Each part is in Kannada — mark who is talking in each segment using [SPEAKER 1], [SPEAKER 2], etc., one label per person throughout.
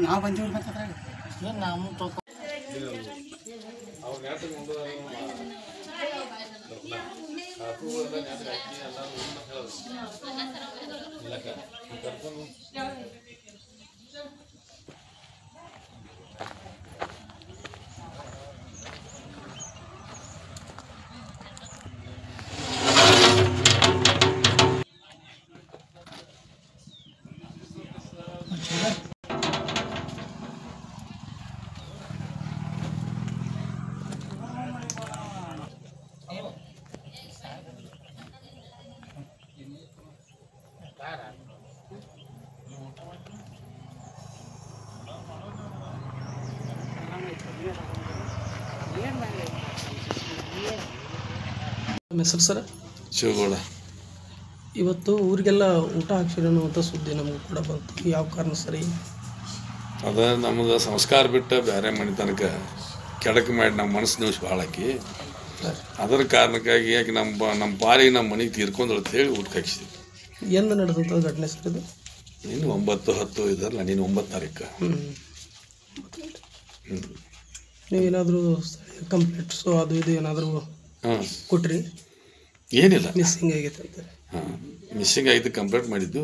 [SPEAKER 1] ನಾವು ಬಂದೀವಿ ಮತ್ತೆ ಏನು ನಾವು ತೊಳ್ಕೊ
[SPEAKER 2] ಹೆಸರು ಸರ್
[SPEAKER 3] ಶಿವಗೌಡ.
[SPEAKER 2] ಇವತ್ತು ಊರಿಗೆಲ್ಲ ಊಟ ಹಾಕ್ಸಿರೋ ಅಂತ ಸುದ್ದಿ ನಮಗೂ ಕೂಡ ಬಂತು. ಯಾವ ಕಾರಣ ಸರಿ?
[SPEAKER 3] ಅದ ನಮ್ಗೆ ಸಂಸ್ಕಾರ ಬಿಟ್ಟು ಬೇರೆ ಮನೆ ತನಕ ಕೆಡಕು ಮಾಡಿ ನಮ್ಮ ಮನಸ್ಸು ನಿಮಿಷ ಭಾಳ ಹಾಕಿ ಅದರ ಕಾರಣಕ್ಕಾಗಿ ಯಾಕೆ ನಮ್ಮ ಪಾರಿಗೆ ನಮ್ಮ ಮನೆಗೆ ತೀರ್ಕೊಂಡ್ರು ಅಂತ ಹೇಳಿ ಊಟಕ್ಕೆ ಹಾಕಿಸಿದ್ವಿ.
[SPEAKER 2] ಎಂದು ನಡೆದಂಥ ಘಟನೆ ಸರ್ ಇದು?
[SPEAKER 3] ನೀನು 9/10 ಇದಲ್ಲ, ನೀನು 9 ತಾರೀಕು.
[SPEAKER 2] ನೀವೇನಾದರೂ ಕಂಪ್ಲೇಂಟ್ಸು ಅದು ಇದು ಏನಾದರೂ ಕೊಟ್ರಿ?
[SPEAKER 3] ಏನಿಲ್ಲ,
[SPEAKER 2] ಮಿಸ್ಸಿಂಗ್ ಆಗೈತೆ ಅಂತ.
[SPEAKER 3] ಮಿಸ್ಸಿಂಗ್ ಆಯಿತು, ಕಂಪ್ಲೇಂಟ್ ಮಾಡಿದ್ದು.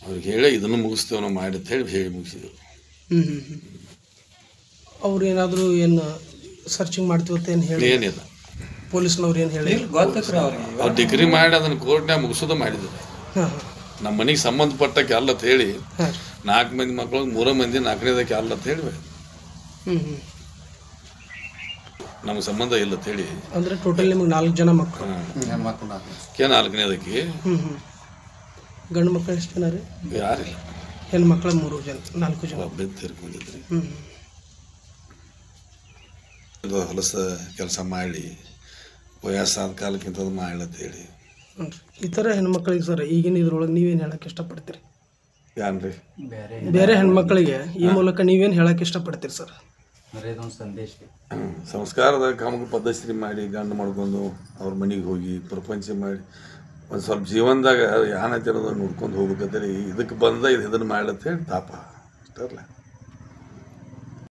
[SPEAKER 3] ಅವ್ರಿಗೆ ಹೇಳಿ ಇದನ್ನು ಮುಗಿಸ್ತೇವೆ ನಾವು ಮಾಡಿ ಅಂತ ಹೇಳಿ ಮುಗಿಸಿದ್ವಿ.
[SPEAKER 2] ಅವ್ರು ಏನಾದರೂ ಏನು ಸರ್ಚಿಂಗ್ ಮಾಡ್ತೀವತ್ತ ಏನು ಹೇಳಿ?
[SPEAKER 3] ಏನಿಲ್ಲ,
[SPEAKER 2] ಪೊಲೀಸ್ನವ್ರು ಏನು ಹೇಳಿ?
[SPEAKER 3] ಅವ್ರು ಡಿಗ್ರಿ ಮಾಡಿ ಅದನ್ನು ಕೋರ್ಟ್ನಾಗ ಮುಗಿಸೋದು ಮಾಡಿದ್ದಾರೆ. ನಮ್ಮ ಮನೆಗೆ ಸಂಬಂಧಪಟ್ಟಕ್ಕೆ ಅಲ್ಲ ಅಂತ ಹೇಳಿ 4 ಮಂದಿ ಮಕ್ಕಳು 3 ಮಂದಿ 4ನೇದಕ್ಕೆ ಅಲ್ಲ ಅಂತ ಹೇಳಿ ನಮ್ಗೆ ಸಂಬಂಧ ಇಲ್ಲ ಅಂತ ಹೇಳಿ.
[SPEAKER 2] ಅಂದರೆ ಟೋಟಲ್ ನಿಮಗೆ 4 ಜನ ಮಕ್ಕಳು?
[SPEAKER 3] 4ನೇದಕ್ಕೆ.
[SPEAKER 2] ಗಂಡು ಮಕ್ಕಳು ಎಷ್ಟು ಜನ ರೀ?
[SPEAKER 3] ಯಾರಿಲ್ಲ,
[SPEAKER 2] ಹೆಣ್ಣು ಮಕ್ಕಳು 3 ಜನ, 4 ಜನ
[SPEAKER 3] ಒಬ್ಬ ತೀರ್ಕೊಂಡಿದ್ರಿ. ಹೊಲಸ ಕೆಲಸ ಮಾಡಿ ವಯಸ್ಸಾದ ಕಾಲಕ್ಕಿಂತ ಮಾಡಿಲ್ಲ ಹೇಳಿ.
[SPEAKER 2] ಈ ಥರ ಹೆಣ್ಮಕ್ಳಿಗೆ ಸರ್ ಈಗಿನ ಇದ್ರೊಳಗೆ ನೀವೇನು ಹೇಳಕ್ಕೆ ಇಷ್ಟಪಡ್ತೀರಿ?
[SPEAKER 3] ಯಾನ್ರಿ
[SPEAKER 2] ಬೇರೆ ಹೆಣ್ಮಕ್ಳಿಗೆ ಈ ಮೂಲಕ ನೀವೇನು ಹೇಳಕ್ಕೆ ಇಷ್ಟಪಡ್ತೀರಿ ಸರ್?
[SPEAKER 3] ಸಂಸ್ಕಾರದ ಕಾಮಕ ಪದ್ಧತಿ ಮಾಡಿ ಗಂಡು ಮಾಡ್ಕೊಂಡು ಅವ್ರ ಮನೆಗೆ ಹೋಗಿ ಪ್ರಪಂಚ ಮಾಡಿ ಒಂದು ಸ್ವಲ್ಪ ಜೀವನದಾಗ ಯಾನೈತೆ ಅನ್ನೋದನ್ನು ನೋಡ್ಕೊಂಡು ಹೋಗ್ಬೇಕಂತೇಳಿ ಇದಕ್ಕೆ ಬಂದ ಇದನ್ನು ಮಾಡ್ಲತ್ತ ಹೇಳಿ ತಾಪ ಅಷ್ಟೇ.